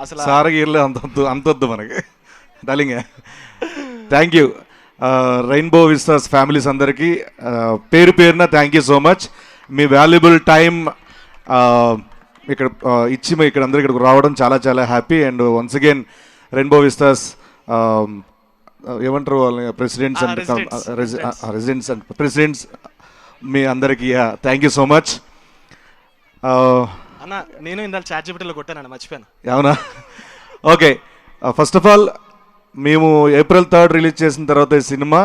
అసలు సారగీర్లే అంతొద్దు మనకి darling. Thank you Rainbow Vistas families అందరికీ పేరు పేరున థ్యాంక్ యూ సో మచ్. మీ వాల్యుబుల్ టైం ఇక్కడ ఇచ్చి ఇక్కడ అందరూ ఇక్కడికి రావడం చాలా చాలా happy. And once again Rainbow Vistas ఏమంటారు వాళ్ళ presidents and residents and presidents మీ అందరికీ థ్యాంక్ యూ సో మచ్. అన్న నేను ఇందాక చాట్జిపిటీలో కొట్టాను, మర్చిపోయాను. అవునా? ఓకే, ఫస్ట్ ఆఫ్ ఆల్ మేము April 3 రిలీజ్ చేసిన తర్వాత ఈ సినిమా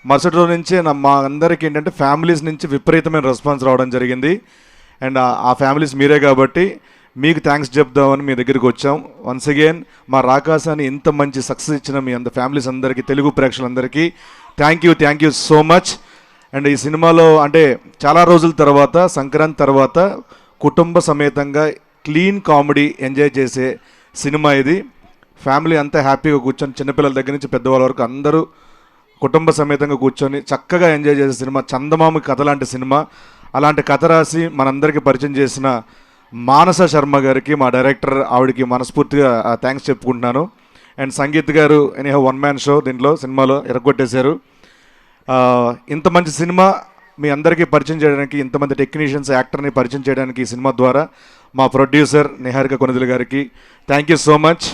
మరుసటి రోజు నుంచే మా అందరికీ ఏంటంటే ఫ్యామిలీస్ నుంచి విపరీతమైన రెస్పాన్స్ రావడం జరిగింది. అండ్ ఆ ఫ్యామిలీస్ మీరే కాబట్టి మీకు థ్యాంక్స్ చెప్దామని మీ దగ్గరికి వచ్చాం. వన్స్ అగైన్ మా రాకాసాన్ని ఇంత మంచి సక్సెస్ ఇచ్చిన మీ ఫ్యామిలీస్ అందరికీ, తెలుగు ప్రేక్షకులందరికీ thank you so much. And ఈ సినిమాలో అంటే చాలా రోజుల తర్వాత, సంక్రాంతి తర్వాత కుటుంబ సమేతంగా క్లీన్ కామెడీ ఎంజాయ్ చేసే సినిమా ఇది. ఫ్యామిలీ అంతా హ్యాపీగా కూర్చొని చిన్నపిల్లల దగ్గర నుంచి పెద్దవాళ్ళ వరకు అందరూ కుటుంబ సమేతంగా కూర్చొని చక్కగా ఎంజాయ్ చేసే సినిమా. చందమామ కథ లాంటి సినిమా. అలాంటి కథ రాసి మనందరికీ పరిచయం చేసిన మానస శర్మ గారికి, మా డైరెక్టర్, ఆవిడకి మనస్ఫూర్తిగా థ్యాంక్స్ చెప్పుకుంటున్నాను. అండ్ సంగీత్ గారు ఎనీహౌ వన్ మ్యాన్ షో దీంట్లో సినిమాలో ఎరగొట్టేశారు. ఇంత మంచి సినిమా మీ అందరికీ పరిచయం చేయడానికి, ఇంతమంది టెక్నీషియన్స్, యాక్టర్ని పరిచయం చేయడానికి ఈ సినిమా ద్వారా మా ప్రొడ్యూసర్ నిహారిక కొనిదెల గారికి థ్యాంక్ యూ సో మచ్.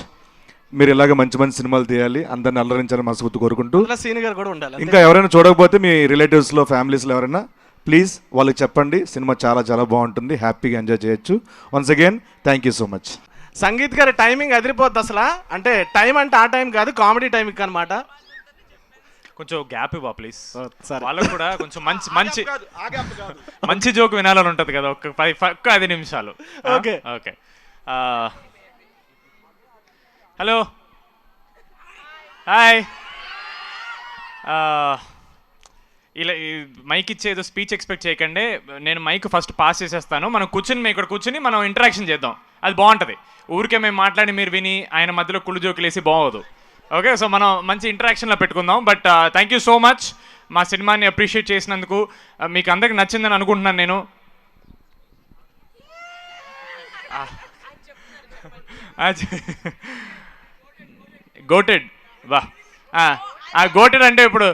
మీరు ఇలాగ మంచి మంచి సినిమాలు తీయాలి, అందరిని అల్లరించాలని మనస్ఫూర్తి కోరుకుంటూ, ఇంకా ఎవరైనా చూడకపోతే మీ రిలేటివ్స్లో, ఫ్యామిలీస్లో ఎవరైనా ప్లీజ్ వాళ్ళకి చెప్పండి, సినిమా చాలా చాలా బాగుంటుంది, హ్యాపీగా ఎంజాయ్ చేయొచ్చు. Once again thank you so much. Sangeet గారి టైమింగ్ అదిరిపోద్ది అసలు. అంటే టైం అంటే ఆ టైం కాదు, కామెడీ టైమింగ్ అనమాట. కొంచెం గ్యాప్ ఇవ్వ ప్లీజ్, వాళ్ళకు కూడా కొంచెం మంచి మంచి మంచి జోక్ వినాలని ఉంటుంది కదా. ఒక్క 5 నిమిషాలు. Okay okay. Hello, hi. ఇలా మైక్ ఇచ్చే ఏదో స్పీచ్ ఎక్స్పెక్ట్ చేయకండి. నేను మైక్ ఫస్ట్ పాస్ చేసేస్తాను. మనం ఇక్కడ కూర్చుని మనం ఇంటరాక్షన్ చేద్దాం, అది బాగుంటుంది. ఊరికే మేము మాట్లాడి మీరు విని ఆయన మధ్యలో కుళ్ళు జోకులు వేసి బాగోదు. ఓకే, సో మనం మంచి ఇంటరాక్షన్లో పెట్టుకుందాం. But thank you so much మా సినిమాని అప్రిషియేట్ చేసినందుకు. మీకు అందరికి నచ్చిందని అనుకుంటున్నాను నేను. గోటెడ్ వా, గోటెడ్ అంటే ఇప్పుడు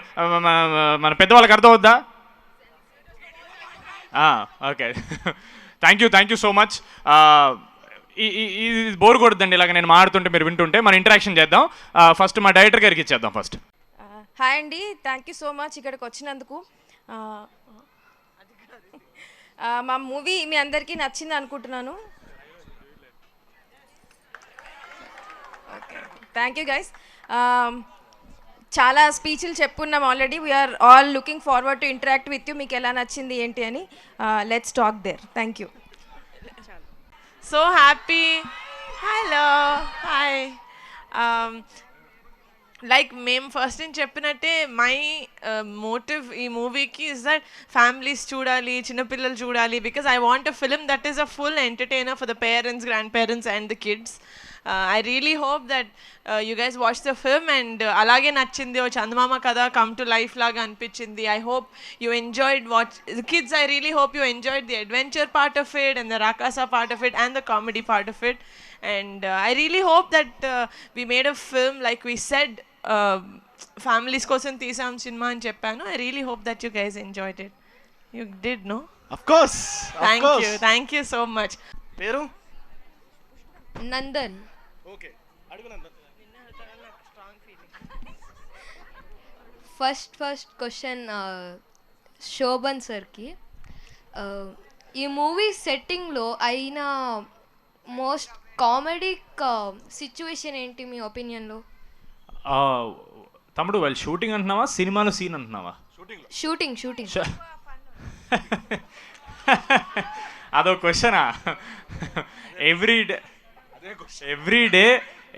మన పెద్దవాళ్ళకి అర్థం అవుద్దా? Okay, thank you so much. ఇది బోర్ కొడుతుందండి ఇలాగ నేను మాడుతుంటే మీరు వింటుంటే. మన ఇంటరాక్షన్ చేద్దాం. ఫస్ట్ మా డైరెక్టర్ గారికి ఇచ్చేద్దాం ఫస్ట్. హాయ్ అండి, థ్యాంక్ యూ సో మచ్ ఇక్కడికి వచ్చినందుకు. మా మూవీ మీ అందరికీ నచ్చింది అనుకుంటున్నాను. Thank you guys. చాలా స్పీచ్లు చెప్పుకున్నాం already. We are all looking forward to interact with you. మీకు ఎలా నచ్చింది ఏంటి అని let's talk there. Thank you. So happy. Hello. Hi. Like మేము ఫస్ట్ నేను చెప్పినట్టే మై మోటివ్ ఈ మూవీకి ఇస్ దట్ ఫ్యామిలీస్ చూడాలి, చిన్నపిల్లలు చూడాలి. Because I want a film that is a full entertainer for the parents, grand parents and the kids. I really hope that you guys watch the film and అలాగే నచ్చింది. ఓ చందమామ కథ come to life లాగా అనిపించింది. I hope you enjoyed the kids. I really hope you enjoyed the adventure part of it and the Rakasa part of it and the comedy part of it. And I really hope that we made a film like we said, families కోసం తీసాం cinema అని చెప్పాను. I really hope that you guys enjoyed it. You did, no? Of course. Thank you so much. పేరు Nandan. Okay, అడుగు Nandan. First question Shobhan సార్కి. ఈ movie సెట్టింగ్లో అయిన most comedic situation ఏంటి మీ ఒపీనియన్లో? తమ్ముడు వాళ్ళు షూటింగ్ అంటున్నావా, సినిమాలో సీన్ అంటున్నావా? షూటింగ్. అదో క్వశ్చనా?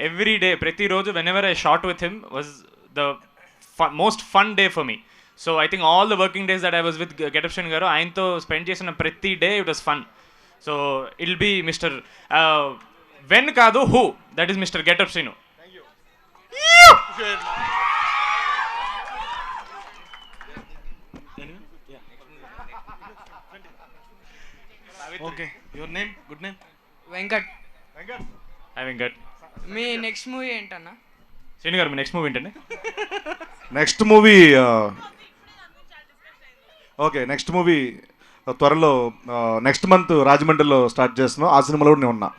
ఎవ్రీ డే ప్రతిరోజు whenever I shot with him was the most fun day for me. So I think all the working days that I was with Getup Srini garu ఆయనతో spend చేసిన ప్రతి day it was fun. So it'll be Mr. when కాదు who, that is Mr. Getup Srini. Thank you. Okay, your name, good name? Venkat. Having good. మీ next movie ఏంటన్నా? శ్రీను గారు మీ next movie ఏంటండి? Next movie okay, next movie త్వరలో next month రాజమండ్రిలో start చేస్తున్నాం. ఆ సినిమాలో కూడా నేను ఉన్నా.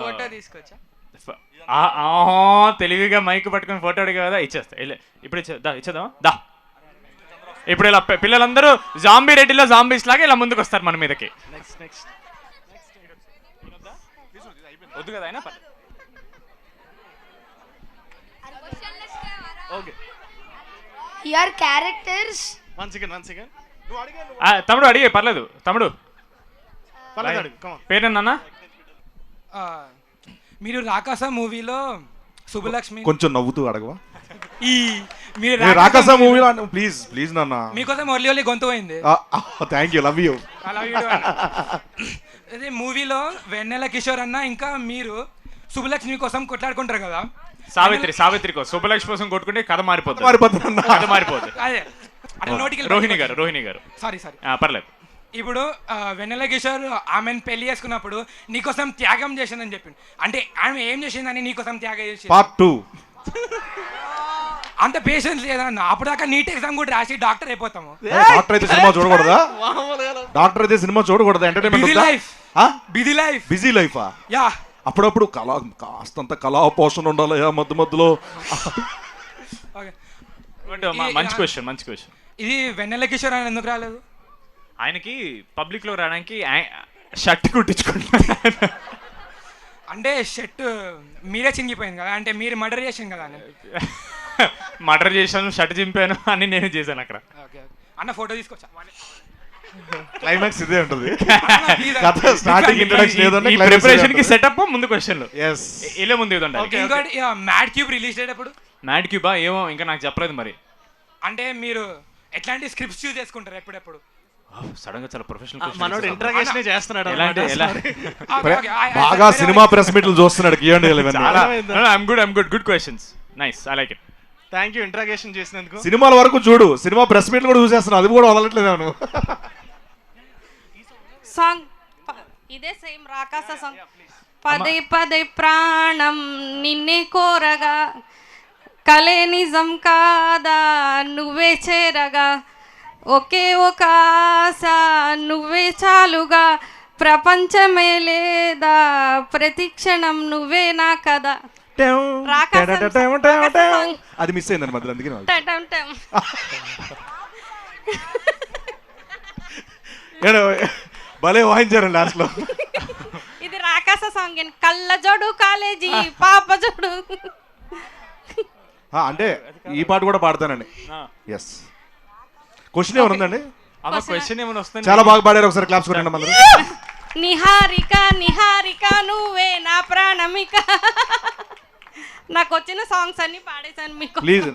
ఫోటో తీసుకొచ్చా. తెలివిగా మైక్ పట్టుకొని ఫోటో అడిగా కదా, ఇచ్చేస్తా. ఇప్పుడు ఇచ్చేద్దాం దా. ఇప్పుడు ఇలా పిల్లలందరూ జాంబీ రెడ్డిలో జాంబీస్ లాగా ఇలా ముందుకు వస్తారు మన మీదకి. వద్దు కదా అయినా okay your characters. One second తమ్ముడు అడిగే పర్లేదు. తమ్ముడు పర్లేదు, పేరేనా? మీరు రాకాస మూవీలో శుభలక్ష్మి కొంచెం నవ్వుతూ అడగవా? ఈ మీరు రాకాస మూవీలో ప్లీజ్ నాన్న, మీకోసం ఒర్లి ఒర్లి గొంతు పోయింది. Thank you, love you. అదే మూవీలో వెన్నెల కిషోర్ అన్న ఇంకా మీరు శుభలక్ష్మి కోసం కొట్లాడుకుంటారు కదా. సావిత్రి కోసం శుభలక్ష్మి కోసం కొట్టుకుంటే కథ మారిపోతుంది. కథ మారిపోతుంది. అదే అంటే నోటికి రోహిణి గారు సారీ పర్లేదు. ఇప్పుడు వెన్నెల కిషోర్ ఆమెను పెళ్లి చేసుకున్నప్పుడు నీకోసం త్యాగం చేసిందని చెప్పింది. అంటే ఆమె ఏం చేసిందని నీకోసం త్యాగం చేసింది? పార్ట్ 2. అంత పేషెన్స్ లేదా అన్న? అప్పుడు దాకా నీట్ ఎగ్జామ్ కూడా రాసి డాక్టర్ అయిపోతాము. డాక్టర్ అయితే సినిమా చూడకూడదా? డాక్టర్ అయితే సినిమా చూడకూడదా? Entertainment busy life. బిజీ లైఫా? యా. అప్పుడప్పుడు కాస్తంత కళా పోషణ ఉండాలి మధ్య మధ్యలో. మంచి క్వశ్చన్. ఇది వెన్నెల కిషోర్ అని ఎందుకు రాలేదు? ఆయనకి పబ్లిక్ లో రావడానికి షర్ట్ కుట్టించుకుంటున్నాను. అంటే షర్ట్ మీరే చింగిపోయింది కదా, అంటే మీరు మర్డర్ చేసాను కదా. మర్డర్ చేశాను, షర్ట్ చింపాను అని నేను చేశాను అక్కడ. అన్న ఫోటో తీసుకొచ్చా. క్లైమాక్స్ ఇదే ఉంటుంది. ప్రిపరేషన్ కి సెటప్ ముందు క్వశ్చన్లు ఇలా ముందు ఇంకోటి మ్యాడ్ క్యూబ్ రిలీజ్ డేట్ ఎప్పుడు? మ్యాడ్ క్యూబా ఏమో ఇంకా నాకు చెప్పలేదు మరి. అంటే మీరు ఎట్లాంటి స్క్రిప్ట్స్ చూస్ చేసుకుంటారు ఎప్పుడెప్పుడు? సడన్ గా చాలా ప్రొఫెషనల్ మనోడు ఇంటరాగేషన్ చేస్తున్నాడు. బాగా సినిమా ప్రెస్ మీట్లు చూస్తున్నాడు. Good questions, nice, I like it. Thank you interrogation చేసినందుకు. సినిమాల వరకు చూడు, సినిమా ప్రెస్ మీట్లు కూడా చూసేస్తున్నావు, అది కూడా వదలట్లేదు నువ్వు. సాంగ్ ఇదే సేమ్ రాకాస సాంగ్. పదే ప్రాణం నిన్నే కోరగా, కలే నిజం కాదా నువ్వే చేరగా, ఒకే ఒక ఆశ నువ్వే చాలుగా, ప్రపంచమే లేదా ప్రతి క్షణం నువ్వే నా కదా. అది మిస్ అయిందండి మధ్యలో, అందుకే భలే వాయించారండి లాస్ట్ లో. ఇది రాకాస సాంగ్. కళ్ళ జోడు కాలేజీ పాప జోడు. అంటే ఈ పాట కూడా పాడతానండి. ఎస్. క్వశ్చన్ ఏమైనా ఉందండి? క్వశ్చన్ ఏమైనా వస్తుంది? చాలా బాగా పాడారు, ఒకసారి క్లాప్స్ కొట్టండి మళ్ళీ. నిహారిక నువ్వే నా ప్రాణమిక. నాకు వచ్చిన సాంగ్స్ అన్ని పాడేశాను మీకు. ప్లీజ్,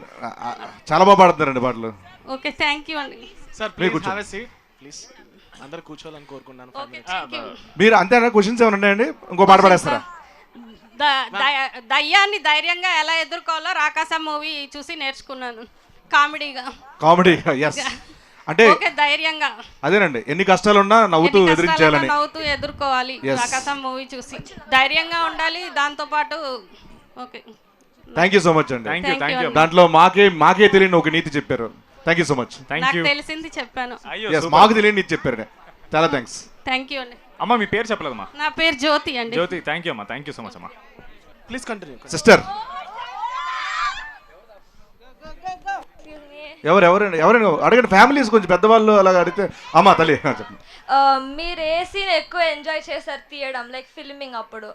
చాలా బాగా పాడుతున్నారండి పాటలు. ఓకే, థ్యాంక్ యూ అండి. Sir please have a seat please. అందరూ కూర్చోవాలని కోరుకున్నాను. మీరు అంతేనా? క్వశ్చన్స్ ఏమైనా ఉన్నాయండి? ఇంకో పాట పాడేస్తారా? దయ్యాన్ని ధైర్యంగా ఎలా ఎదుర్కోవాలో రాకాస మూవీ చూసి నేర్చుకున్నాను. కామెడీ. ఎస్. అంటే ధైర్యంగా అదేనండి, ఎన్ని కష్టాలు ఉన్నా నవ్వుతూ ఎదిరించాలని, నవ్వుతూ ఎదుర్కోవాలి. రాకాస మూవీ చూసి ధైర్యంగా ఉండాలి. దాంతో పాటు okay, thank you so much అండి. Thank you. దాంట్లో మాకే తెలియని ఒక నీతి చెప్పారు. Thank you so much. నాకు తెలిసింది చెప్పాను. మాకు తెలియని నీతి చెప్పారు. చాలా థ్యాంక్స్. థ్యాంక్ యూ అండి. అమ్మ మీ పేరు చెప్పలేదమ్మా? నా పేరు జ్యోతి అండి. జ్యోతి, థ్యాంక్ యూ అమ్మా. థ్యాంక్ యూ సో మచ్ అమ్మా. Please continue sister. ఎవరైనా అడగండి. ఫ్యామిలీస్ కొంచెం పెద్దవాళ్ళు అలా అడిగితే. అమ్మా తల్లి చెప్పండి. మీరు ఏ సీన్ ఎక్కువ ఎంజాయ్ చేశారు తీయడం, లైక్ ఫిల్మింగ్ అప్పుడు?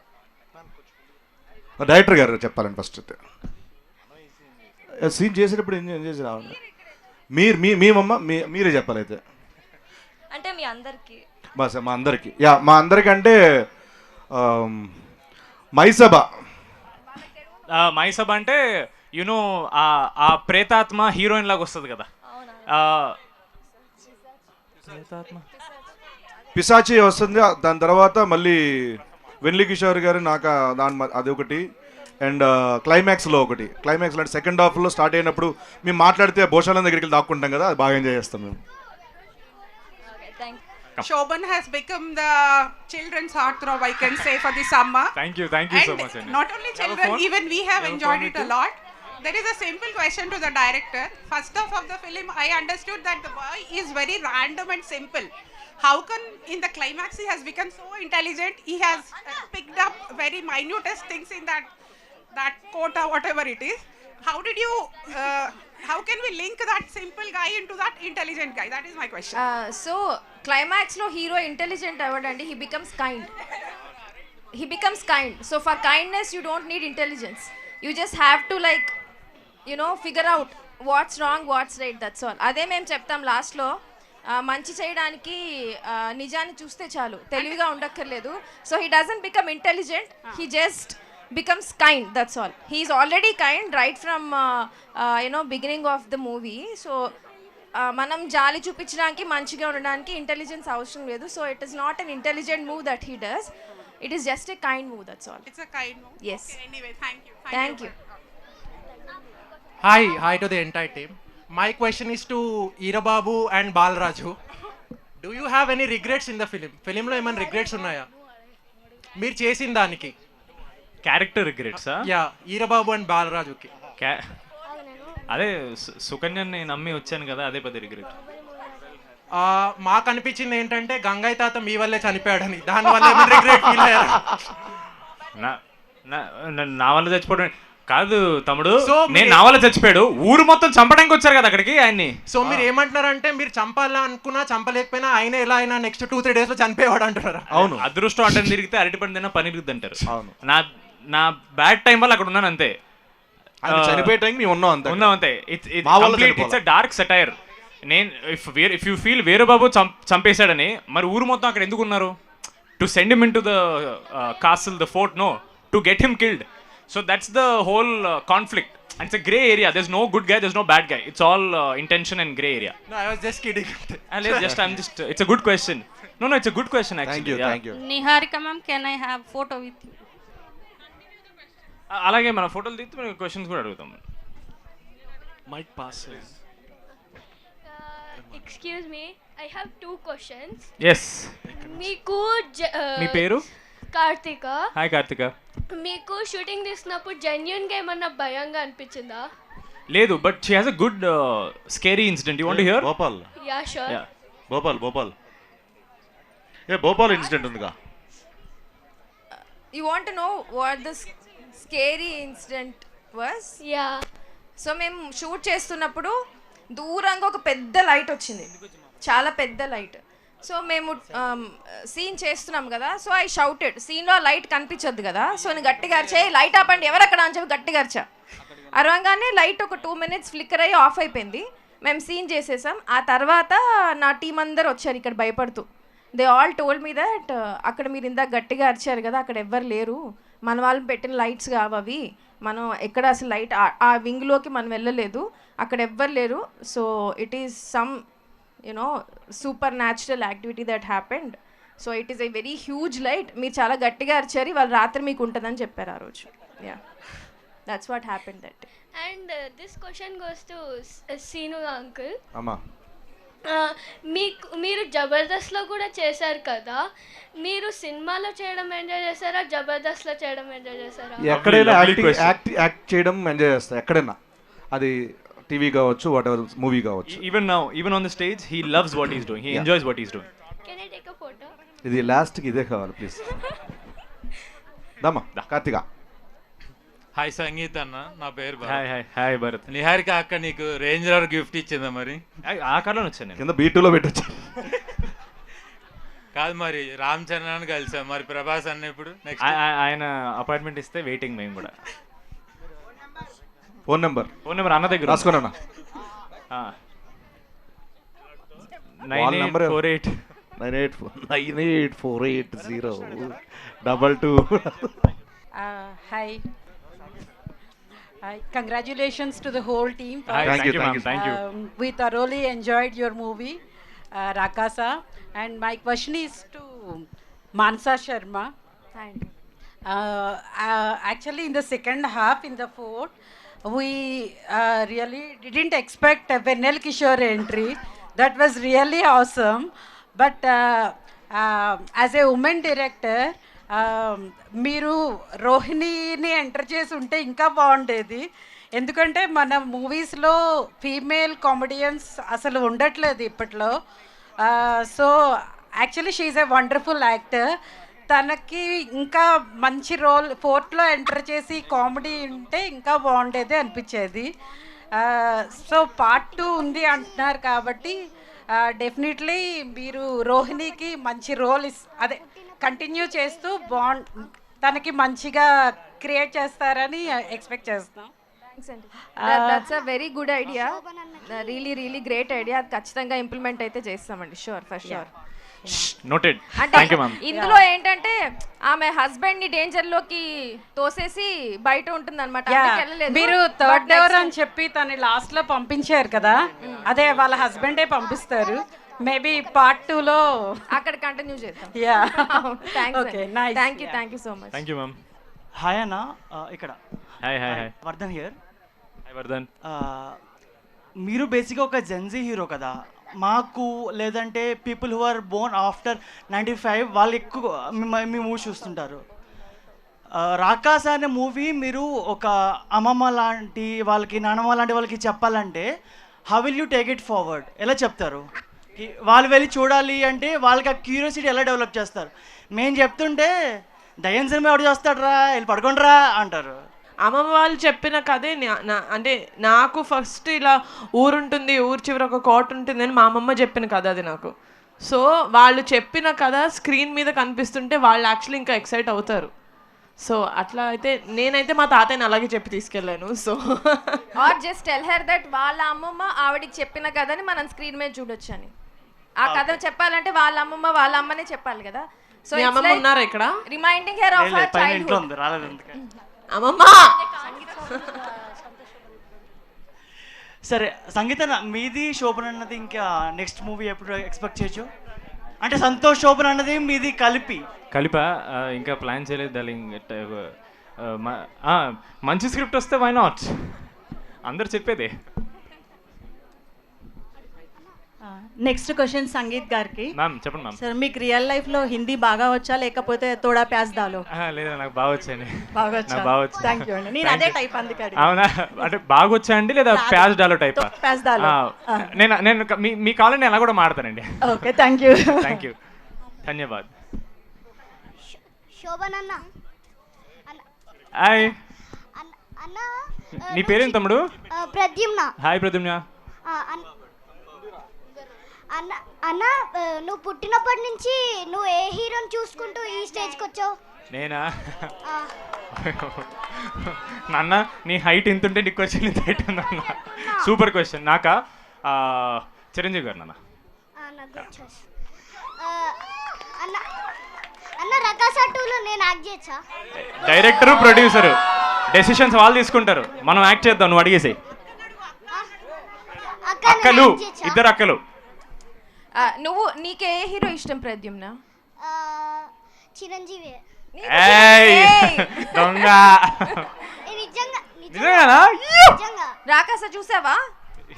డైరెక్టర్ గారు చెప్పాలండి ఫస్ట్. సీన్ చేసేటప్పుడు ఎంజాయ్ చేసి రావాలి. మీరే చెప్పాలి అయితే. అంటే మీ అందరికి బస్ మా అందరికి. మా అందరికి అంటే మైసభ అంటే యునో ఆ ప్రేతాత్మ హీరోయిన్ లాగా వస్తుంది కదా. పిశాచి వస్తుంది. దాని తర్వాత మళ్ళీ వెన్లి కిషోర్ గారు నాకు అది ఒకటి. అండ్ క్లైమాక్స్లో ఒకటి. క్లైమాక్స్లో అంటే సెకండ్ హాఫ్లో స్టార్ట్ అయినప్పుడు మేము మాట్లాడితే భోషాలం దగ్గరికి వెళ్ళి దాక్కుంటాం కదా, అది బాగా ఎంజాయ్ చేస్తాం మేము. Shobhan has become the children's heartthrob, I can say, for the summer. Thank you so much. And not only children, even we have enjoyed it a lot. There is a simple question to the director. First half of the film, I understood that the boy is very random and simple. How come in the climax he has become so intelligent? He has picked up very minutest things in that quote or whatever it is. How did you? How can we link that simple guy into that intelligent guy? That is my question. So క్లైమాక్స్లో hero intelligent అవ్వడండి, he becomes kind. So for kindness you don't need intelligence, you just have to like figure out what's wrong what's right, that's all. అదే మేము చెప్తాం లాస్ట్లో, మంచి చేయడానికి నిజాన్ని చూస్తే చాలు, తెలివిగా ఉండక్కర్లేదు. So he doesn't become intelligent, he just becomes kind, that's all. He is already kind right from beginning of the movie. So మనం జాలి చూపించడానికి మంచిగా ఉండడానికి ఇంటెలిజెన్స్ అవసరం లేదు. So it is not an intelligent move that he does, it is just a kind move, that's all. It's a kind move. Yes. Okay, anyway, Thank you. Hi to the entire team. My question is to Eerababu and Balaraju. Do you have any regrets in the film? Film lo eman regrets unnaya meer chesin daniki? Character రిగ్రెట్సా? Yeah, Eerababu and బాలరాజుకి. అదే సుకన్యని నమ్మి వచ్చాను కదా, అదే పెద్ద regret. మాకు అనిపించింది ఏంటంటే గంగయ్య తాత మీ వల్లే చనిపోయాడని, దానివల్ల రిగ్రెట్ ఫీల్ అయ్యారు. నా వల్ల చచ్చిపోవడం కాదు తమ్ముడు, నేను నా వల్ల చచ్చిపోయాడు, ఊరు మొత్తం చంపడానికి వచ్చారు కదా అక్కడికి ఆయన్ని. సో మీరు ఏమంటున్నారంటే మీరు చంపాలా అనుకున్నా చంపలేకపోయినా ఆయన ఎలా అయినా నెక్స్ట్ 2-3 days లో చనిపోయాడు అంటున్నారు. అవును, అదృష్టం అంటే తిరిగితే అరటిపండు తిన్నా పని ఇరుగుద్ది అంటారు. నా బ్యాడ్ టైం వల్ల అక్కడ ఉన్నాను అంతే, చనిపోయే టైం మేము ఉన్నాం అంతే. It's a dark satire. నేను ఇఫ్ యూ ఫీల్ వీరబాబు చంపేశాడని, మరి ఊరు మొత్తం అక్కడ ఎందుకు ఉన్నారు? To send him in to the castle, the fort, no, to get him killed. So that's the whole conflict, and it's a gray area. There's no good guy, there's no bad guy, it's all intention and gray area. No, I was just kidding. I'm just it's a good question. No, it's a good question actually. Thank you. Niharika ma'am, can I have photo with you? అలాగే మన ఫోటోలు తీస్తే మనం questions కూడా అడుగుతాం. Mic pass. Excuse me, I have 2 questions. yes. మీకు మీ పేరు? కార్తిక. హాయ్ కార్తిక. మీకు షూటింగ్ తీసినప్పుడు జెన్యూన్ గా ఏమన్నా భయంగా అనిపించిందా? లేదు, but she has a good scary incident. You want to hear? Bhopal. Yeah sure. Bhopal incident ఉందిగా. You want to know what the scary incident was? Yeah. So మేము షూట్ చేస్తున్నప్పుడు దూరంగా ఒక పెద్ద లైట్ వచ్చింది, చాలా పెద్ద లైట్. సో మేము సీన్ చేస్తున్నాం కదా, సో ఐ షౌటెడ్, సీన్లో లైట్ కనిపించద్దు కదా, సో నేను గట్టిగా అరిచే లైట్ ఆపండి ఎవరు అక్కడ అని చెప్పి గట్టిగా అరిచా. అరవంగానే లైట్ ఒక 2 minutes ఫ్లిక్కర్ అయ్యి ఆఫ్ అయిపోయింది. మేము సీన్ చేసేసాం. ఆ తర్వాత నా టీం అందరు వచ్చారు ఇక్కడ భయపడుతూ. They all told me that అక్కడ మీరు ఇందాక గట్టిగా అరిచారు కదా, అక్కడ ఎవ్వరు లేరు, మన వాళ్ళని పెట్టిన లైట్స్ కావవి, మనం ఎక్కడ అసలు లైట్ ఆ వింగ్లోకి మనం వెళ్ళలేదు, అక్కడ ఎవ్వరు లేరు. So it is some super natural activity that happened. So it is a very huge light, మీరు చాలా గట్టిగా అరిచారు, వాళ్ళు రాత్రి మీకు ఉంటుందని చెప్పారు ఆ రోజు. Yeah, that's what happened that. And this question goes to Seenu uncle. అమ్మా, మీరు జబర్దస్త్లో కూడా చేశారు కదా, మీరు సినిమాలో చేయడం ఎంజాయ్ చేశారా, జబర్దస్త్లో చేయడం ఎంజాయ్ చేశారా? ఎక్కడైనా యాక్ట్ చేయడం ఎంజాయ్ చేస్తా, ఎక్కడైనా, అది టీవీ కావచ్చు, వాట్ ఎవర్ మూవీ కావచ్చు. Even on the stage he loves what is doing, he enjoys what is doing. Can I take a photo? ఇది లాస్ట్కి ఇదే కావాలి ప్లీజ్. దమ్మా కార్తిక. హాయ్ సంగీత్ అన్న, నా పేరు హాయ్ భరత్. నిహారిక అక్క నీకు రేంజ్ రోవర్ గిఫ్ట్ ఇచ్చిందా? మరి ఆ కార్లో వచ్చాను నేను, కింద B2లో పెట్టొచ్చు. కాదు, మరి రామ్ చరణ్ కలిసా, మరి ప్రభాస్ అన్న ఇప్పుడు నెక్స్ట్ ఆయన అపాయింట్మెంట్ ఇస్తే వెయిటింగ్. మేము కూడా ఫోన్ నెంబర్ అన్న దగ్గర రాసుకోనా? 984802. Hi. Congratulations to the whole team. Thank you. We thoroughly enjoyed your movie, Rakasa. And my question is to Mansa Sharma. Actually, in the second half, in the fort, we really didn't expect a Venel Kishore entry. That was really awesome. But as a women director మీరు రోహిణిని enter చేసి ఉంటే ఇంకా బాగుండేది. ఎందుకంటే మన మూవీస్లో female comedians అసలు ఉండట్లేదు ఇప్పట్లో. So actually she is a wonderful actor. తనకి ఇంకా మంచి రోల్ 4లో ఎంటర్ చేసి కామెడీ ఉంటే ఇంకా బాగుండేది అనిపించేది. సో పార్ట్ 2 ఉంది అంటున్నారు కాబట్టి డెఫినెట్లీ మీరు రోహిణికి మంచి రోల్ అదే కంటిన్యూ చేస్తూ తనకి మంచిగా క్రియేట్ చేస్తారని ఎక్స్పెక్ట్ చేస్తున్నాం. That's a very good idea, really great idea. అది ఖచ్చితంగా ఇంప్లిమెంట్ అయితే చేస్తామండి, షూర్, ఫర్ షూర్. నోటెడ్. అంటే ఇందులో ఏంటంటే ఆమె హస్బెండ్ ని డేంజర్ లోకి తోసేసి బయట ఉంటుంది అనమాట. మీరు థర్డ్ డోర్ అని చెప్పి తను లాస్ట్ లో పంపించారు కదా, అదే వాళ్ళ హస్బెండే పంపిస్తారు. మేబీ పార్ట్ 2లో అక్కడ కంటిన్యూ చేద్దాం. Thank you so much. Thank you ma'am. Hi అన్న, ఇక్కడ hi Vardhan here. Hi Vardhan. మీరు బేసిక్గా ఒక జెన్జీ హీరో కదా. మాకు లేదంటే people who are born after 95 వాళ్ళు ఎక్కువ మీ మూవీ చూస్తుంటారు. రాకాస అనే మూవీ మీరు ఒక అమ్మమ్మ లాంటి వాళ్ళకి, నాన్నమ్మ లాంటి వాళ్ళకి చెప్పాలంటే how will you take it forward? ఎలా చెప్తారు? వాళ్ళు వెళ్ళి చూడాలి అంటే వాళ్ళకి ఆ క్యూరియాసిటీ ఎలా డెవలప్ చేస్తారు? మేము చెప్తుంటే దయ్యం సినిమా ఎవడు చేస్తాడరా, వెళ్ళి పడుకోండిరా అంటారు. అమ్మమ్మ వాళ్ళు చెప్పిన కథే అంటే నాకు ఫస్ట్ ఇలా ఊరుంటుంది, ఊరు చివర ఒక కోట ఉంటుంది అని మా అమ్మమ్మ చెప్పిన కథ అది నాకు. సో వాళ్ళు చెప్పిన కథ స్క్రీన్ మీద కనిపిస్తుంటే వాళ్ళు యాక్చువల్లీ ఇంకా ఎక్సైట్ అవుతారు. సో అట్లా అయితే నేనైతే మా తాతయ్యని అలాగే చెప్పి తీసుకెళ్ళాను. So or just tell her that వాళ్ళ అమ్మమ్మ ఆవిడికి చెప్పిన కథని మనం స్క్రీన్ మీద చూడొచ్చు అని. ఆ కథ చెప్పాలంటే వాళ్ళ అమ్మమ్మ వాళ్ళ అమ్మనే చెప్పాలి కదా. సో అమ్మమ్మ ఉన్నారా ఇక్కడ? Reminding her of her childhood. అమ్మమ్మ. సరే సంగీత, మీది శోభన్ అన్నది ఇంకా నెక్స్ట్ మూవీ ఎప్పుడు ఎక్స్పెక్ట్ చేయొచ్చు? అంటే సంతోష్ శోభన్ అన్నది మీది కలిపా ఇంకా ప్లాన్ చేయలేదు డార్లింగ్. మంచి స్క్రిప్ట్ వస్తే వై నాట్, అందరు చెప్పేదే. నెక్స్ట్ క్వశ్చన్ సంగీత్ గారికి. మ్యామ్ చెప్పండి మ్యామ్. సార్ మీకు రియల్ లైఫ్ లో హిందీ బాగా వచ్చా లేకపోతే తోడా ప్యాస్ దాలో? లేదా నాకు బాగా వచ్చాయండి. బాగా వచ్చా. థ్యాంక్ యూ అండి. నేను అదే టైప్ అందుకే. అవునా, అంటే బాగా వచ్చా అండి లేదా ప్యాస్ డాలో టైప్? ప్యాస్ దాలో. నేను మీ కాలేజ్ అలా కూడా మాడతానండి. Okay, thank you. Thank you, ధన్యవాద్. శోభన్ అన్న. హాయ్, నీ పేరేం తమ్ముడు? ప్రద్యుమ్న. హాయ్ ప్రద్యుమ్న. అన్న నువ్వు పుట్టినప్పటి నుంచి నువ్వు ఏ హీరోని చూసుకుంటూ ఈ స్టేజ్కి వచ్చావు? నేనా? నాన్న నీ హైట్ ఎంత ఉంటే నీకు క్వశ్చన్ ఇంత హైట్ ఉందన్న. Super question. నాకా చిరంజీవి గారు నాన్న. అన్న రకాస 2లో నేను యాక్ట్ చేయొచ్చా? డైరెక్టర్ ప్రొడ్యూసర్ డెసిషన్స్ వాళ్ళు తీసుకుంటారు, మనం యాక్ట్ చేద్దాం, నువ్వు అడిగేసి. అక్కలు, ఇద్దరు అక్కలు. నువ్వు నీకే హీరో ఇష్టం ప్రద్యుమ్న? చిరంజీవి. దొంగ. రాకాస చూసావా?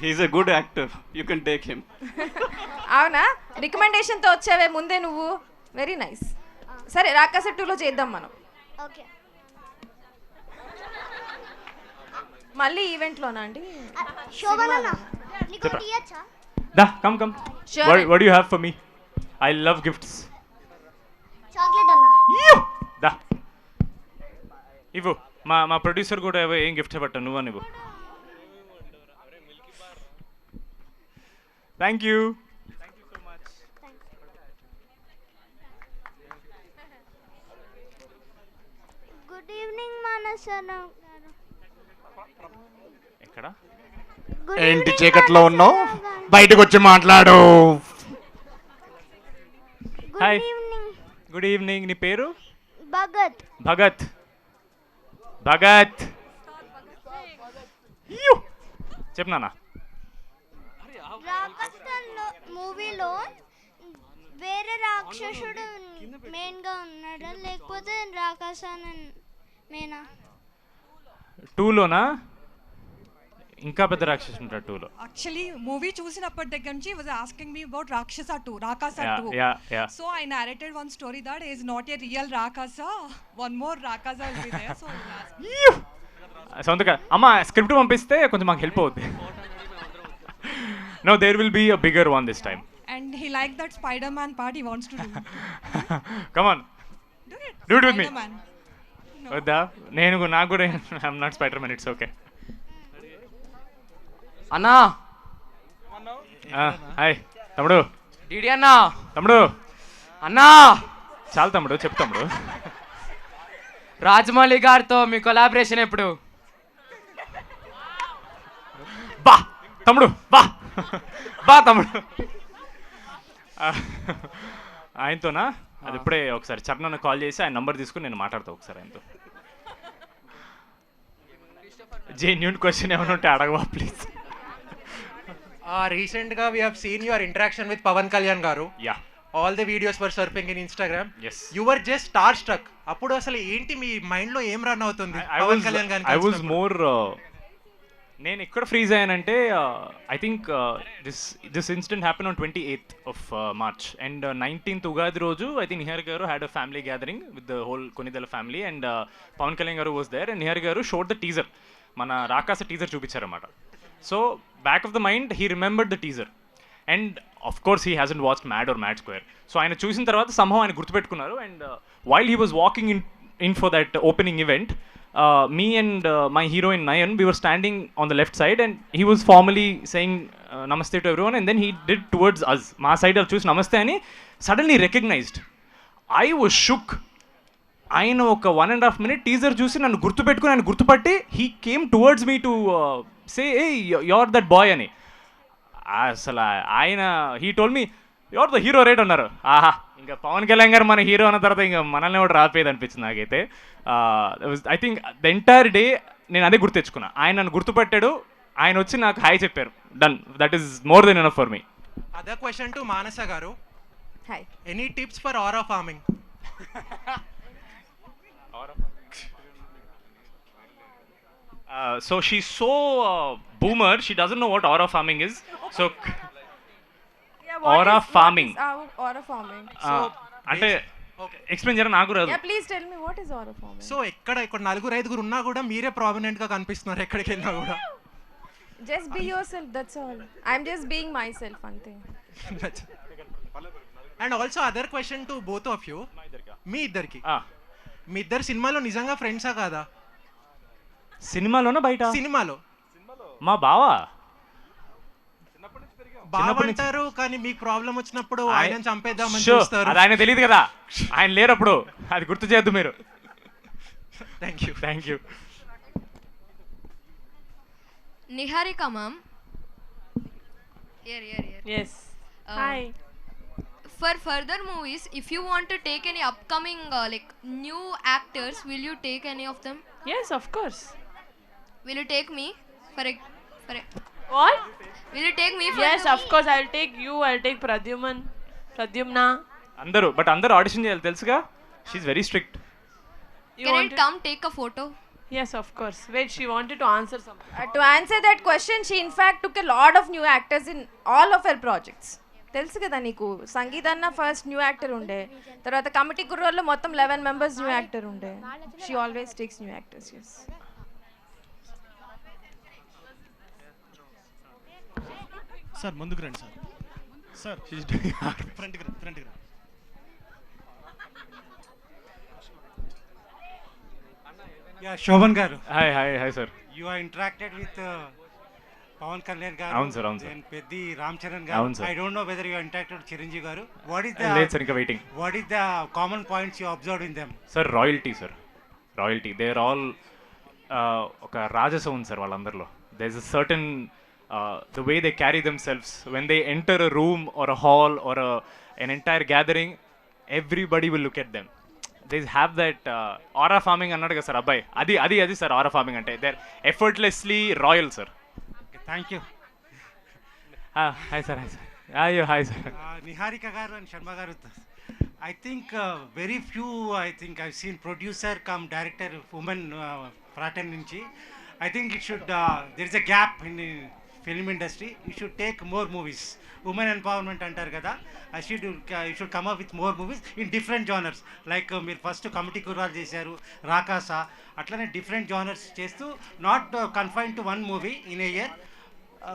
He's a good actor, you can take him. అవునా, రికమెండేషన్ తో వచ్చావే ముందే నువ్వు. Very nice. సరే రాకాస 2లో చేద్దాం మనం. ఓకే. మళ్ళీ ఈవెంట్ లోనా అండి? శోభనన్న నీకు టియచ్చా? Da, come. Sure. What do you have for me? I love gifts. Chocolate అన్న. Da. ఇవ్వు. మా ప్రొడ్యూసర్ కూడా ఏం గిఫ్ట్ ఇవ్వట, నువ్వు అని ఇవ్వు. Thank you. So much. Good evening మానసన్న. ఎక్కడ? ఏంటి చీకట్లో ఉన్నావు? బయటకు వచ్చి మాట్లాడు. Hi, good evening. నీ పేరు? భగత్. చెప్పు నాన్న. మూవీలో వేరే రాక్షసుడు మెయిన్ గా ఉన్నాడా లేకపోతే రాకాస మేనా? 2లోనా? ఇంకా పెద్ద రాక్షసుడు ఉంటాడు 2లో. యాక్చువల్లీ మూవీ చూసినప్పటి దగ్గర నుంచి వాజ్ ఆస్కింగ్ మీ అబౌట్ రాక్షస 2 రాకాస 2. Yeah. So I narrated one story that is not a real Rakasa, one more Rakasa will be there. So సొంతగా అమ్మ స్క్రిప్ట్ పంపిస్తే కొంచెం మాకు హెల్ప్ అవుద్ది. No, there will be a bigger one this time. and he liked that Spider-Man part, he wants to do. Come on. Do it with me. Spider-Man. వద్దా? నాకు కూడా I'm not spider man, it's okay. అన్నా hi తమ్ముడు. DD అన్నా. తమ్ముడు అన్నా చాలు తమ్ముడు, చెప్పు తమ్ముడు. రాజమౌళి గారితో మీ కొలాబరేషన్ ఎప్పుడు? బా తమ్ముడు బా తమ్ముడు. ఆయనతోనా? అది ఇప్పుడే ఒకసారి చరణ్ కాల్ చేసి ఆయన నంబర్ తీసుకుని నేను మాట్లాడతా ఒకసారి ఆయనతో. జెన్యూన్ క్వశ్చన్ ఏమైనా ఉంటే అడగవా ప్లీజ్. రీసెంట్గా we have seen your interaction with Pawan Kalyan garu. Yeah, all the videos for surfing in Instagram. Yes, you were just star struck. అప్పుడు అసలు ఏంటి మీ మైండ్లో ఏం రన్ అవుతుంది పవన్ కళ్యాణ్ గారిని? ఐ వాజ్ మోర్, నేను ఎక్కడ ఫ్రీజ్ అయ్యానంటే I think this incident happen on 28th of March and 19th Ugadi రోజు I think Nihar garu had a family gathering with the whole Konidela family and Pawan Kalyan garu was there and Nihar గారు షోడ్ ద టీజర్, మన Rakasa teaser చూపించారన్నమాట. So back of the mind he remembered the teaser and of course he hasn't watched Mad or Mad Square. So ఆయన చూసిన తర్వాత somehow ఆయన గుర్తుపెట్టుకున్నారు and while he was walking in for that opening event, me and my heroine Nayan, we were standing on the left side and he was formally saying namaste to everyone and then he did towards us. Ma side al choose namaste ani suddenly recognized. I was shook. ఆయన ఒక 1.5 minute teaser చూసి నన్ను గుర్తుపెట్టుకుని ఆయన గుర్తుపట్టి he came towards me to say hey you're that boy అని. అసలు ఆయన he told me you're the hero right అన్నారు. ఆహా, ఇంకా పవన్ కళ్యాణ్ గారు మన హీరో అన్న తర్వాత ఇంకా మనల్ని కూడా రాపోయేది అనిపించింది నాకైతే. I think the entire day నేను అదే గుర్తు తెచ్చుకున్నా. ఆయన నన్ను గుర్తుపట్టాడు, ఆయన వచ్చి నాకు హాయ్ చెప్పారు. Done, that is more than enough for me. Other question to Manasa garu. Hi. Any tips for aura farming? So she's so boomer, she doesn't know what aura farming is. So aura farming. Aura farming. అంటే explain చేయరా, నాకు రాదు. Yeah, please tell me what is aura farming. So ఇక్కడ 4-5 ఉన్నా కూడా మీరే prominent గా కనిపిస్తున్నారు ఎక్కడికి వెళ్ళినా కూడా. Just be yourself, that's all. I'm just being myself, అంతే. And also other question to both of you. మీ ఇద్దరికి మీ ఇద్దరు సినిమాలో నిజంగా ఫ్రెండ్సా కాదా? సినిమాలోనా బయట? సినిమాలో. మా బావా బాగుంటారు కానీ మీకు ప్రాబ్లం వచ్చినప్పుడు ఆయన చంపేద్దామని చూస్తారు. అది ఆయన తెలియదు కదా, ఆయన లేరప్పుడు. అది గుర్తు చేయొద్దు మీరు. Thank you. Niharika ma'am. Here. Yes. Hi. For further movies, if you want to take any upcoming like new actors, will you take any of them? Yes, of course. Will you take me for a What? Will you take me for Yes, of course. I'll take you. I'll take Pradyumna. అందరూ audition చేయాలి తెలుసుగా. She's very strict. Can I come take a photo? Yes, of course. Wait, she wanted to answer something. To answer that question, she in fact took a lot of new actors in all of her projects. తెలుసు కదా నీకు, సంగీత అన్న first new actor ఉండే, తర్వాత committee కుర్రోల్లో మొత్తం 11 members new actor ఉండే. She always takes new actors. yes. Sir ముందుకు రండి సార్. ఫ్రంట్కి రండి. Shobhan garu. Hi sir. You are interacted with Pawan Kalyan garu. అవును sir. Peddi Ram Charan garu. I don't know whether you interacted Chiranjeevi garu. What is the లేదు సార్, ఇంకా waiting. What is the common points you observed in them? Sir royalty they are all ఒక రాజసం ఉంది sir వాళ్ళందరిలో. There is a certain the way they carry themselves when they enter a room or a hall or an entire gathering, everybody will look at them. They have that aura farming అన్నాడు కదా sir అబ్బాయి. అది sir aura farming అంటే. They are effortlessly royal sir. Thank you. Hi sir. Hi sir. Niharika garu and Sharma garu, I think very few I seen producer cum director women ఫ్రాటన్ నుంచి. I think it should, there is a gap in the film industry. You should take more movies. Women empowerment antar kada. You should come up with more movies in different genres. Like మీరు first committee కుర్రాలు చేశారు, రాకాసా, అట్లనే different genres చేస్తూ not confine to one movie in a year.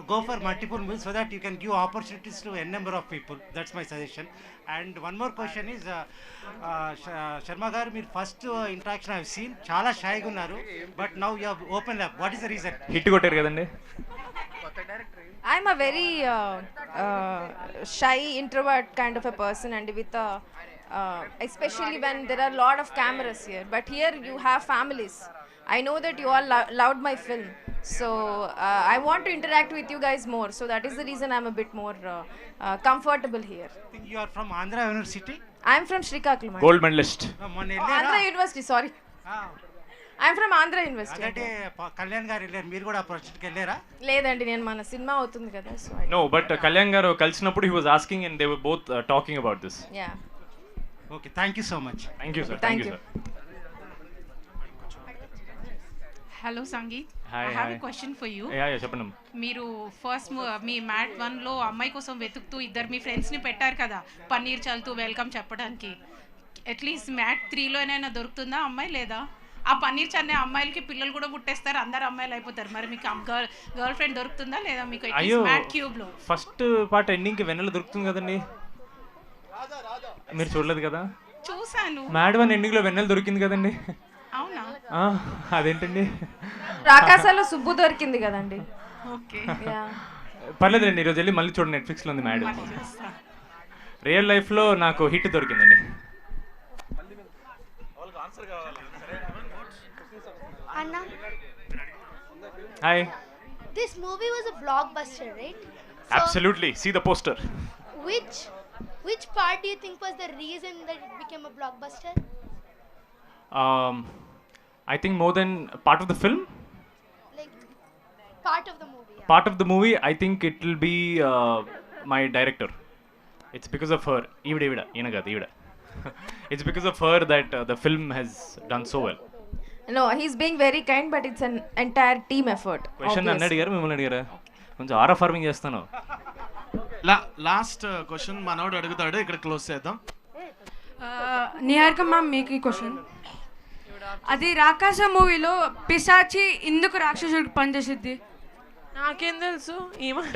Go for multiple movies so that you can give opportunities to a number of people. That's my suggestion. And one more question is, Sharma garu, meer first interaction I have seen chala shy ga unnaru, but now you have opened up. What is the reason? Hit కొట్టారు కదండి. I'm a very shy introvert kind of a person, and with especially when there are a lot of cameras here, but here you have families. I know that you all loved my film, so I want to interact with you guys more, so that is the reason I'm a bit more comfortable here. I think you are from Andhra University. I'm from Srikakulam. Gold medalist. Andhra University, sorry. I'm from Andhra University. అంటే కళ్యాణ్ గారు వెళ్ళారు, మీరు కూడా ప్రాజెక్ట్కి వెళ్ళారా? లేదండి, నేను మన సినిమా అవుతుంది కదా, సో నో, బట్ కళ్యాణ్ గారు కలిసినప్పుడు he was asking and they were both talking about this. Yeah. Okay, thank you so much. Thank you sir. Thank you. Hello Sangeet. Hi, I have hi. a question for you. Yeah చెప్పండి. మీరు first మీ mat 1లో అమ్మాయి కోసం వెతుకుతూ ఇద్దరు మీ ఫ్రెండ్స్ని పెట్టారు కదా paneer చల్లుతూ welcome చెప్పడానికి. అట్లీస్ట్ మ్యాట్ 3లో అయినా దొరుకుతుందా అమ్మాయి, లేదా ఆ పన్నీర్ చల్లే అమ్మాయిలకి పిల్లలు కూడా పుట్టేస్తారు, అందరు అమ్మాయిలు అయిపోతారు, మరి మీకు గర్ల్ ఫ్రెండ్ దొరుకుతుందా లేదా మీకు అట్లీస్ట్ మ్యాట్ క్యూబ్లో? ఫస్ట్ పార్ట్ ఎండింగ్కి వెన్నెల దొరుకుతుంది కదండి, మీరు చూడలేదు కదా? చూసాను. మ్యాడ్ 1 ఎండింగ్లో వెన్నెల దొరికింది కదండి. అవునా? అదేంటండి, రాకాసాలో సుబ్బు దొరికింది కదండి. ఓకే, పర్లేదండి, ఈరోజు వెళ్ళి మళ్ళీ చూడండి, నెట్ఫ్లిక్స్లో ఉంది మ్యాడ్. రియల్ లైఫ్లో నాకు హిట్ దొరికిందండి. Anna, hi. this movie was a blockbuster, right? So, Absolutely. See the poster. which part do you think was the reason that it became a blockbuster? I think more than part of the film. Like part of the movie. Yeah. Part of the movie, I think it will be my director. It's because of her. Evida. It's because of her that the film has done so well. No, he's being very kind, but it's an entire team effort. Question నన్ను అడిగారు, మిమ్మల్ని అడిగారా? కొంచెం ఆరా farming చేస్తాను. Last question మనోడు అడుగుతాడు, ఇక్కడ close చేద్దాం. నిహారిక మ్యామ్, మీకు ఈ క్వశ్చన్, అది రాకాస మూవీలో పిశాచి ఎందుకు రాక్షసుడికి పనిచేసిద్ది? నాకేం తెలుసు,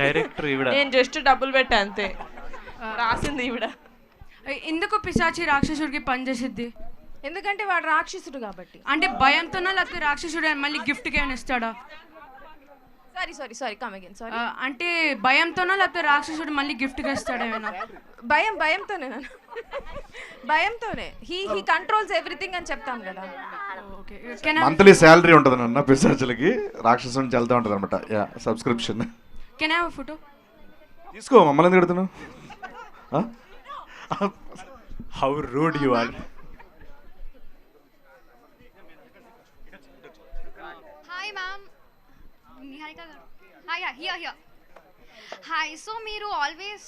డైరెక్టర్ ఈవిడ. నేను జస్ట్ డబ్బులు పెట్టా అంతే, రాసింది ఈవిడ. ఎందుకు పిశాచి రాక్షసుడికి పనిచేసిద్ది? ఎందుకంటే వాడు రాక్షసుడు కాబట్టి. అంటే భయంతోనా లేకపోతే రాక్షసుడు మళ్ళీ గిఫ్ట్కి ఏమైనా ఇస్తాడా? Sorry come again. సారీ, అంటే భయంతోనా లేకపోతే రాక్షసుడు మళ్ళీ గిఫ్ట్గా ఇస్తాడా ఏమైనా? భయంతోనే భయంతోనే హీ కంట్రోల్స్ ఎవ్రీథింగ్ అని చెప్తాం కదా. మంత్లీ శాలరీ ఉంటుంది అన్న పిశాచులకి, రాక్షసుని చల్లుతూ ఉంటుంది అనమాట. Yeah, subscription. Can I have a photo? తీసుకో, మమ్మల్ని ఎందుకు పెడుతున్నావు? How rude you are. Hi ma'am. Niharika garu. Hi, here. Hi, so మీరు ఆల్వేస్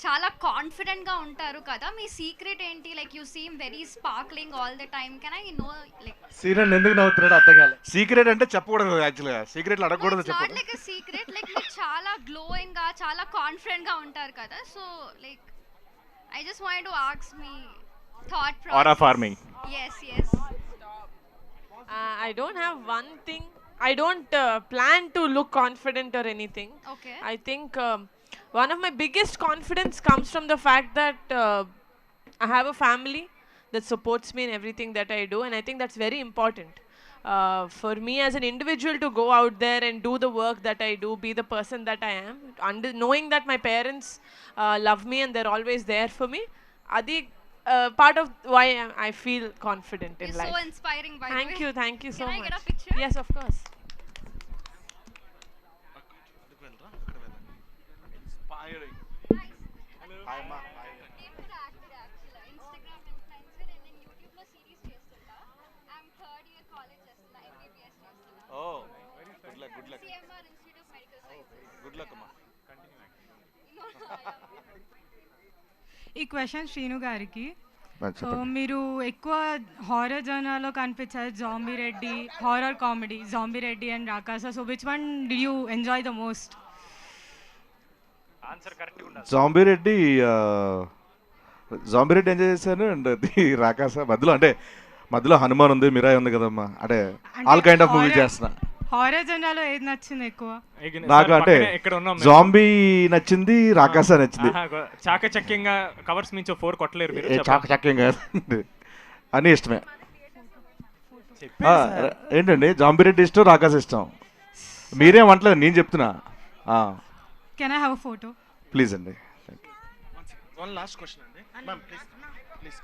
చాలా కాన్ఫిడెంట్ గా ఉంటారు కదా, మీ సీక్రెట్ ఏంటి? Like you seem very sparkling all the time. Can I know like secret ఎందుకు నవ్వుతున్నాడు అర్థం కాలే. సీక్రెట్ అంటే చెప్పకూడదు, యాక్చువల్గా సీక్రెట్లు అడగకూడదు. Not like a secret, like మీరు చాలా గ్లోయింగ్ గా చాలా కాన్ఫిడెంట్ గా ఉంటారు కదా, so like I just want to ask me thought process. Aura farming. yes I don't have one thing. I don't plan to look confident or anything. Okay. I think one of my biggest confidence comes from the fact that I have a family that supports me in everything that I do, and I think that's very important. For me as an individual to go out there and do the work that I do, be the person that I am, knowing that my parents love me and they're always there for me, adi part of why I feel confident in You're life. so inspiring, by the way. Thank you so much. Can I get a picture? Yes, of course. ఈ question Srinu గారికి. చెప్పండి. మీరు ఎక్కువ horror జోనర్లో కనిపించారు, zombie Reddy, horror comedy, zombie Reddy and Rakasa. So which one did you enjoy the most? Zombie Reddy enjoy చేశాను. And Rakasa మధ్యలో హనుమాన్ ఉంది, మిరాయి ఉంది కదమ్మా. అంటే ఆల్ కైండ్ ఆఫ్ మూవీ చేస్తున్నా. హారర్ జోనర్లో ఏది నచ్చింది ఎక్కువ? నాకు అంటే జాంబీ నచ్చింది, రాకాస నచ్చింది. చాకచక్యంగా కవర్స్ నుంచి 4 కొట్టలేరు మీరు. చాకచక్యంగా అన్నీ ఇష్టమే. ఏంటండి జాంబీ రెడ్డి ఇష్టం, రాకాస ఇష్టం. మీరేం అంటలేదు, నేను చెప్తున్నా. Can I have a photo please అండి. వన్ లాస్ట్ క్వశ్చన్ అండి మ్యామ్, ప్లీజ్ ప్లీజ్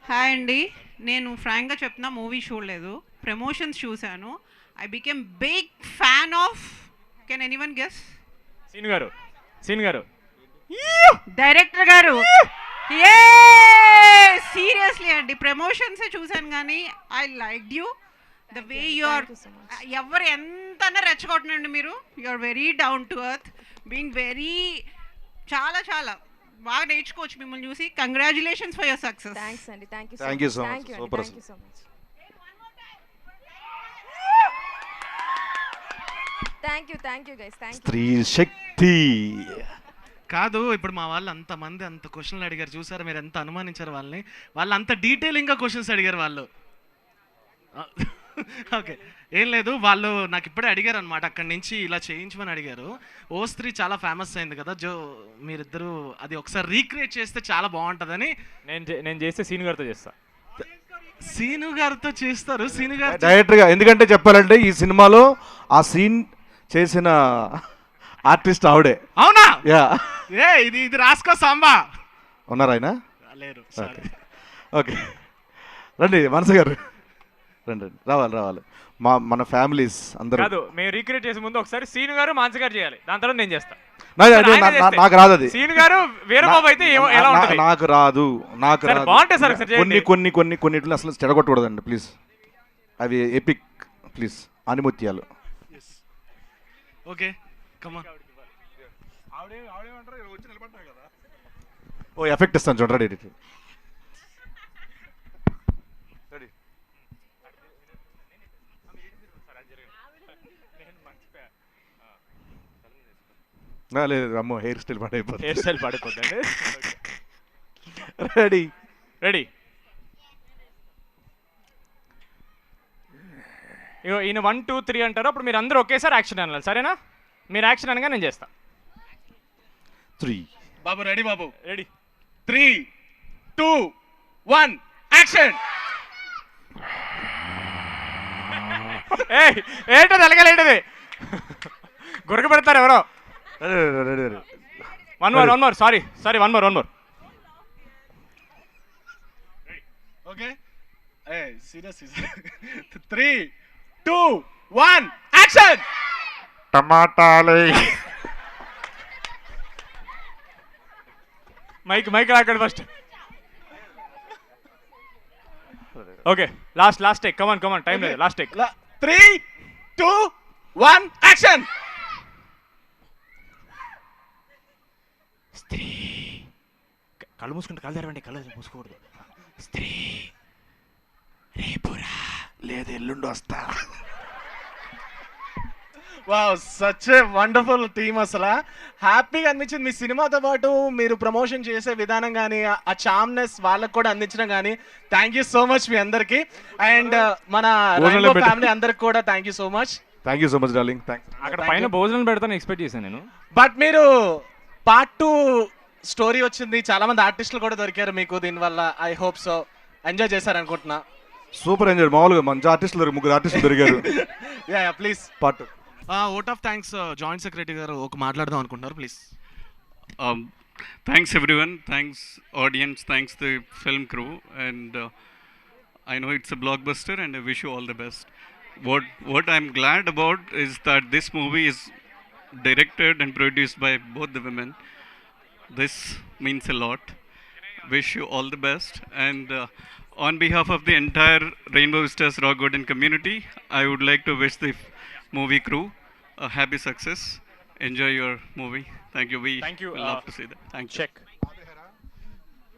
హాయ్ అండి, నేను ఫ్రాంక్గా చెప్తున్నా, మూవీ చూడలేదు, ప్రమోషన్స్ చూశాను. I became big fan of, can anyone guess? సీన్ గారు డైరెక్టర్ గారు. సీరియస్లీ అండి, ప్రమోషన్సే చూశాను కానీ I like you the way you are. ఎవరు ఎంతనా రెచ్చగొట్టనండి మీరు, you are very down to earth, being very చాలా చాలా బాగా నేర్చుకోవచ్చు మిమ్మల్ని చూసి. Congratulations for your success. Thanks అండి, thank you so much. Super. Thank you guys, thank you. స్త్రీ శక్తి కాదు, ఇప్పుడు మా వాళ్ళు అంతమంది అంత క్వశ్చన్లు అడిగారు చూసారు, మీరు ఎంత అనుమానించారు వాళ్ళని. వాళ్ళు అంత డీటెయిలింగ్గా క్వశ్చన్స్ అడిగారు వాళ్ళు. ఓకే, ఏం లేదు, వాళ్ళు నాకు ఇప్పుడే అడిగారు అనమాట, అక్కడి నుంచి ఇలా చేయించమని అడిగారు. ఓ స్త్రీ చాలా ఫేమస్ అయింది కదా, మీరిద్దరూ అది ఒకసారి రీక్రియేట్ చేస్తే చాలా బాగుంటుందని. నేను చేస్తే సీను గారితో చేస్తా. సీను గారితో చేస్తారు, సీను గారు డైరెక్టర్గా. ఎందుకంటే చెప్పాలంటే ఈ సినిమాలో ఆ సీన్ చేసిన ఆర్టిస్ట్ ఆవిడే. అవునా? యా. ఇది రాసుకో సాంబా. ఉన్నారా ఆయన? లేరు. ఓకే, రండి మనసు గారు, రండి. రావాలి. మన ఫ్యామిలీస్ అందరూ. కాదు, మేము రీక్రియేట్ చేసే ముందు ఒకసారి సీను గారు మాన్స గారు చేయాలి, దాని తర్వాత నేను చేస్తా. నాకు రాదు అది. సీను గారు వీరబాబు అయితే ఎలా ఉంటుంది? నాకు రాదు. బాగుంటాయి సార్. కొన్నిట్లు అసలు చెడగొట్టకూడదండి ప్లీజ్. అవి ఎపిక్ ప్లీజ్, ఆనిముత్యాలు. ఓకే, కమా. ఓ ఎఫెక్ట్ ఇస్తాను చూడండి. రెడీ. లేదు అమ్మో, హెయిర్ స్టైల్ పాడైపోతుంది. రెడీ. ఇగో ఈయన 1 2 3 అంటారు, అప్పుడు మీరు అందరూ ఒకేసారి యాక్షన్ అనాలి, సరేనా? మీరు యాక్షన్ అనగా నేను చేస్తా. 3 బాబు రెడీ, బాబు రెడీ. 3 2 1 యాక్షన్. ఏంటో తెలగలేంటిది, గురక పెడతారు ఎవరో. One more sorry one more. Okay, serious. 3 2 1 action. టమాటాలు. మైక్ రాకండి first. Okay, last take. Come on time లేదు, లాస్ట్ టేక్. 3 2 1 యాక్షన్. స్త్రీ, కళ్ళు మూసుకుంటే కళ్ళు తెరవండి, కళ్ళు మూసుకోకూడదు. స్త్రీ రేపురా లేదు ఎల్లుండి వస్తా. Wow, such a wonderful team. అసలు హ్యాపీగా అనిపించింది మీ సినిమాతో పాటు మీరు ప్రమోషన్ చేసే విధానం కానీ ఆ చామ్నెస్ వాళ్ళకు కూడా అందించడం కానీ. థ్యాంక్ యూ సో మచ్ మీ అందరికి. అండ్ మన ఫ్యామిలీ అందరికి కూడా thank you so much. Thank you so much darling. అక్కడ పైన భోజనం పెడతాను ఎక్స్పెక్ట్ చేశాను నేను. బట్ మీరు పార్ట్ 2 స్టోరీ వచ్చింది, చాలా మంది ఆర్టిస్టులు కూడా దొరికారు మీకు దీనివల్ల. ఐ హోప్ సో ఎంజాయ్ చేశారు అనుకుంటున్నా. Super enjoy. మామూలుగా మంచి ఆర్టిస్టులు, 3 ఆర్టిస్టులు దొరికారు. Please part. Vote of thanks joint secretary గారు ఒక మాట్లాడదాం అనుకుంటున్నారు, please. Thanks everyone, thanks audience, thanks the film crew, and I know it's a blockbuster and I wish you all the best. What I'm glad about is that this movie is directed and produced by both the women. This means a lot. Wish you all the best, and on behalf of the entire Rainbow Vistas Rock Garden community, I would like to wish the movie crew happy success. Enjoy your movie. Thank you. We will love to see that. Thank you.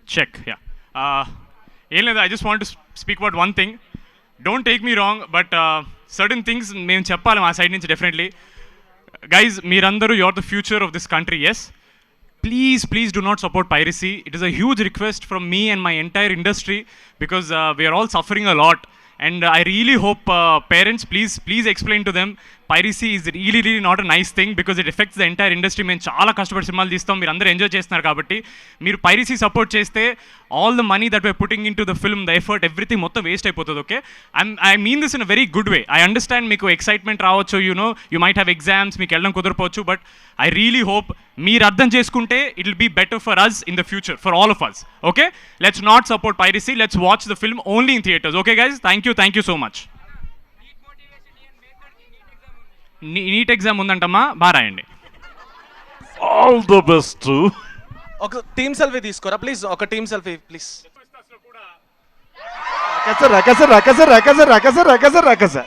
Check, yeah. ఏం లేదు, I just want to speak about one thing. Don't take me wrong, but certain things మేము చెప్పాలి మా side నుంచి definitely. Guys, మీరందరూ you are the future of this country. Yes, please do not support piracy. It is a huge request from me and my entire industry, because we are all suffering a lot, and I really hope parents, please explain to them piracy is really not a nice thing, because it affects the entire industry. మేము చాలా కష్టపడి సినిమాలు తీస్తాం, మీరు అందరూ enjoy చేస్తున్నారు కాబట్టి మీరు పైరసీ సపోర్ట్ చేస్తే all the money that we are putting into the film, the effort, everything మొత్తం వేస్ట్ అయిపోతుంది. Okay, I mean this in a very good way. I understand మీకు ఎక్సైట్మెంట్ రావచ్చు, యూ మైట్ హ్యావ్ ఎగ్జామ్స్, మీకు వెళ్ళడం కుదరపోవచ్చు, but I really hope మీరు అర్థం చేసుకుంటే it will be better for us in the future, for all of us. Okay, let's not support piracy, let's watch the film only in theatres. Okay guys, thank you so much. NEET exam ఉందంటమ్మా, బాగా రాయండి. All the best. ఒక team selfie తీసుకోరా please, ఒక team selfie please. రకస